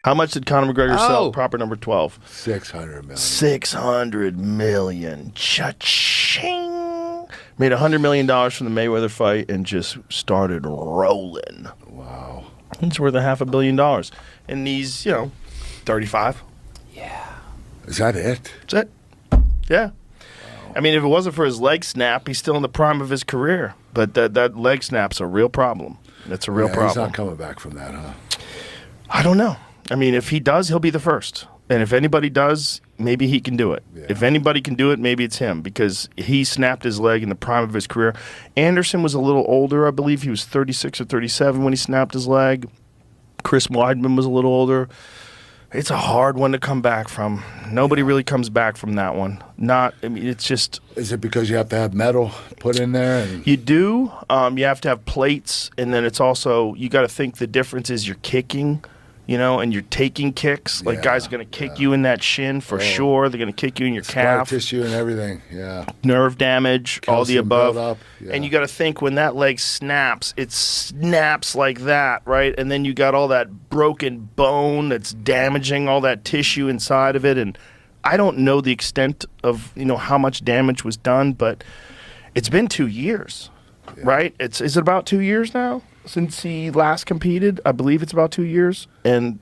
How much did Conor McGregor sell proper number 12? 600 million. 600 million. Cha-ching. Made $100 million from the Mayweather fight and just started rolling. Wow. It's worth $500 million. And he's, 35. Yeah. Is that it? That's it. Yeah. Wow. I mean, if it wasn't for his leg snap, he's still in the prime of his career. But that leg snap's a real problem. That's a real problem. He's not coming back from that, huh? I don't know. I mean, if he does, he'll be the first. And if anybody does, maybe he can do it. Yeah. If anybody can do it, maybe it's him because he snapped his leg in the prime of his career. Anderson was a little older, I believe. He was 36 or 37 when he snapped his leg. Chris Weidman was a little older. It's a hard one to come back from. Nobody really comes back from that one. It's just... Is it because you have to have metal put in there? You do. You have to have plates. And then it's also, you got to think the difference is you're kicking, and you're taking kicks. Like guys are going to kick you in that shin for sure. They're going to kick you in your calf. Tissue and everything, yeah. Nerve damage, Calcium all the above. buildup, yeah. And you got to think when that leg snaps, it snaps like that, right? And then you got all that broken bone that's damaging all that tissue inside of it. And I don't know the extent of, how much damage was done, but it's been 2 years, right? Is it about 2 years now? Since he last competed, I believe it's about 2 years. And,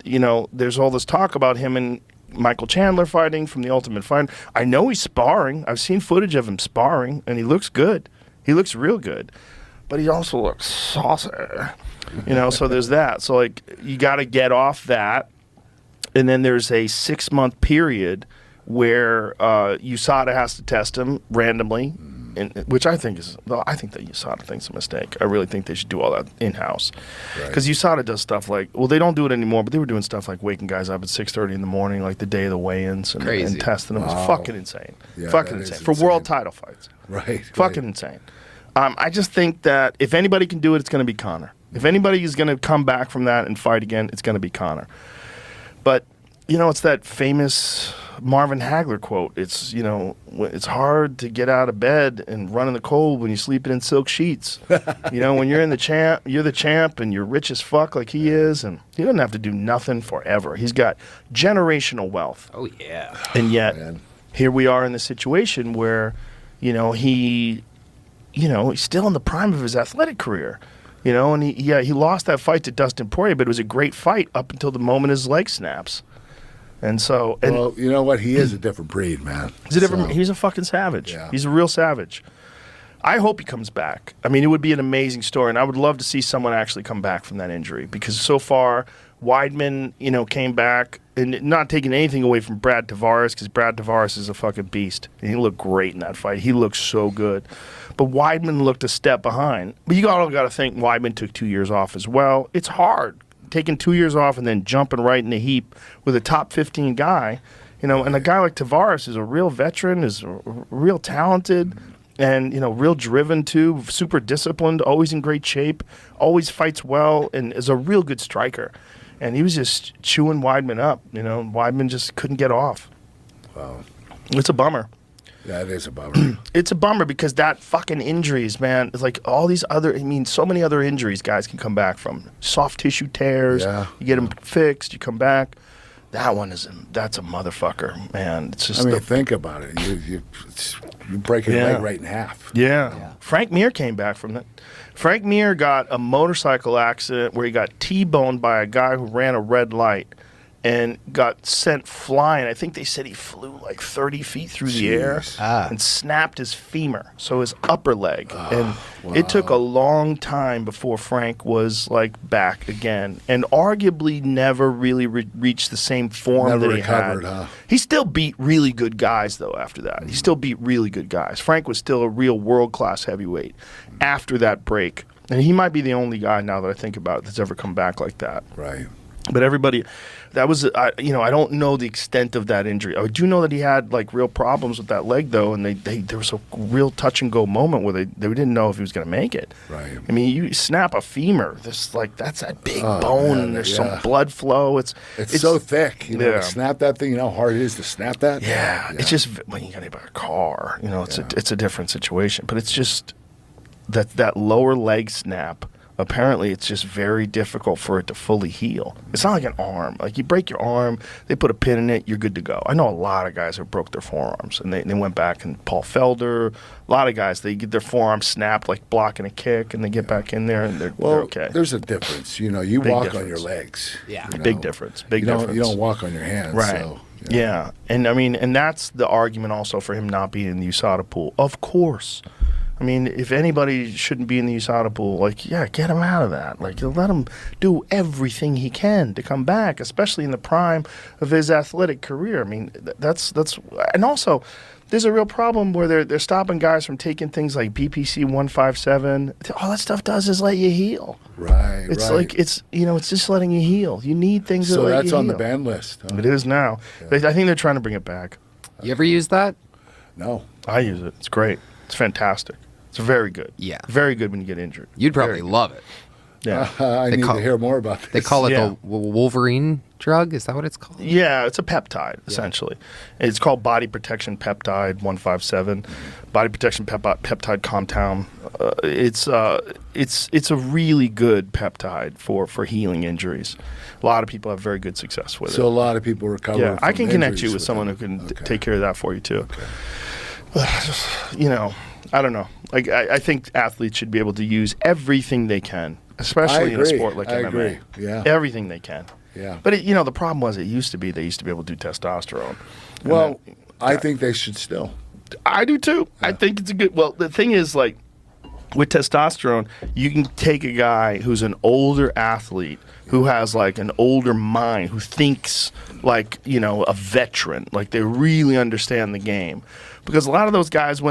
there's all this talk about him and Michael Chandler fighting from the Ultimate Fighter. I know he's sparring. I've seen footage of him sparring, and he looks good. He looks real good. But he also looks saucy, so there's that. So, you got to get off that. And then there's a 6-month period where USADA has to test him randomly. Which I think that USADA thinks a mistake. I really think they should do all that in-house. Because USADA does stuff like, they don't do it anymore, but they were doing stuff like waking guys up at 6:30 in the morning, like the day of the weigh-ins, and testing them. It's fucking insane. Yeah, fucking insane. For world title fights. Right. Fucking insane. I just think that if anybody can do it, it's going to be Conor. If anybody is going to come back from that and fight again, it's going to be Conor. But, it's that famous Marvin Hagler quote. It's, it's hard to get out of bed and run in the cold when you're sleeping in silk sheets. When you're you're the champ and you're rich as fuck like he is, and he doesn't have to do nothing forever. He's got generational wealth. Oh, yeah. And yet, here we are in this situation where, he's still in the prime of his athletic career. And he lost that fight to Dustin Poirier, but it was a great fight up until the moment his leg snaps. And so, well, you know what? He is a different breed, man. He's a fucking savage. Yeah. He's a real savage. I hope he comes back. I mean, it would be an amazing story, and I would love to see someone actually come back from that injury because so far, Weidman, came back, and not taking anything away from Brad Tavares because Brad Tavares is a fucking beast. And he looked great in that fight. He looked so good. But Weidman looked a step behind. But you all got to think Weidman took 2 years off as well. It's hard. Taking 2 years off and then jumping right in the heap with a top 15 guy, and a guy like Tavares is a real veteran, is real talented, and real driven too, super disciplined, always in great shape, always fights well, and is a real good striker. And he was just chewing Weidman up, Weidman just couldn't get off. Wow, it's a bummer. Yeah, it is a bummer. It's a bummer because that fucking injuries, man, it's like all these other, so many other injuries guys can come back from. Soft tissue tears, you get them fixed, you come back. That one that's a motherfucker, man. It's just think about it. You break your leg right in half. Yeah. Frank Mir came back from that. Frank Mir got a motorcycle accident where he got T-boned by a guy who ran a red light and got sent flying. I think they said he flew like 30 feet through the air and snapped his femur, so his upper leg. It took a long time before Frank was back again, and arguably never really reached the same form that he had. Huh? He still beat really good guys though after that. He still beat really good guys. Frank was still a real world-class heavyweight after that break, and he might be the only guy now that I think about it that's ever come back like that. Right. But everybody, that was, I don't know the extent of that injury. I do know that he had real problems with that leg though, and there was a real touch and go moment where they didn't know if he was going to make it. Right. I mean, you snap a femur, that's that big bone, and there's some blood flow. It's so thick. To snap that thing. You know how hard it is to snap that. Yeah. It's just when you got hit by a car. It's a different situation. But it's just that lower leg snap. apparently it's just very difficult for it to fully heal. It's not like an arm. Like you break your arm, they put a pin in it, you're good to go. I know a lot of guys who broke their forearms, and they went back, and Paul Felder, a lot of guys, they get their forearm snapped like blocking a kick, and they get back in there, and they're okay. There's a difference. You Big walk difference. on your legs. Yeah. you know? Big difference. Big difference. You don't walk on your hands. Right. So, Yeah. And I mean, and that's the argument also for him not being in the USADA pool. Of course. I mean, if anybody shouldn't be in the USADA pool, like, yeah, get him out of that. Like, let him do everything he can to come back, especially in the prime of his athletic career. I mean, that's and also, there's a real problem where they're stopping guys from taking things like BPC 157. All that stuff does is let you heal. Right. It's right. like it's just letting you heal. You need things that So let you that's on the heal. ban list. Huh? It is now. I think they're trying to bring it back. You ever use that? No. I use it. It's great. It's fantastic. It's very good. Yeah. Very good when you get injured. You'd probably Very good. love it. Yeah. I need to hear more about this. They call it Yeah. the Wolverine drug. Is that what it's called? Yeah, it's a peptide, essentially. It's called Body Protection Peptide 157. Body Protection Peptide Compound. It's a really good peptide for healing injuries. A lot of people have very good success with it. So a lot of people recover. Yeah, I from can connect injuries you with someone them. who can Okay. take care of that for you too. Just, I don't know. Like I think athletes should be able to use everything they can, especially in a agree. sport like I MMA. agree. Yeah. Everything they can. Yeah. But the problem was they used to be able to do testosterone. And Well, then- I think they should still. I do too. I think it's a good. Well, the thing is, like, with testosterone, you can take a guy who's an older athlete who has like an older mind, who thinks like a veteran, like they really understand the game. Because a lot of those guys, by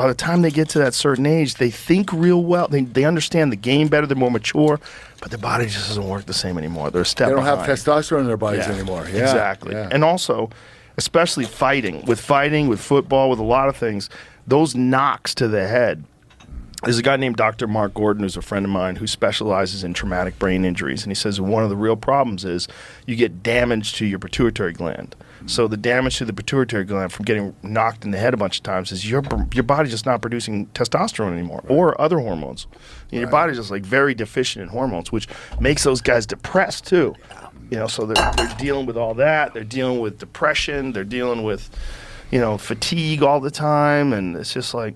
the time they get to that certain age, they think real well. They understand the game better. They're more mature, but their body just doesn't work the same anymore. They're a step They don't have behind. testosterone in their bodies Yeah, anymore. Yeah. Exactly. Yeah. And also, especially with football, with a lot of things, those knocks to the head. There's a guy named Dr. Mark Gordon, who's a friend of mine, who specializes in traumatic brain injuries. And he says one of the real problems is you get damage to your pituitary gland. So the damage to the pituitary gland from getting knocked in the head a bunch of times is your body's just not producing testosterone anymore or other hormones. Your body's just like very deficient in hormones, which makes those guys depressed too. So they're dealing with all that. They're dealing with depression. They're dealing with, fatigue all the time. And it's just like...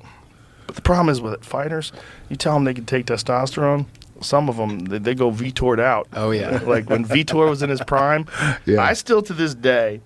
But the problem is with fighters, you tell them they can take testosterone, some of them, they go Vitored out. Oh, yeah. Like when Vitor was in his prime, Yeah. I still to this day,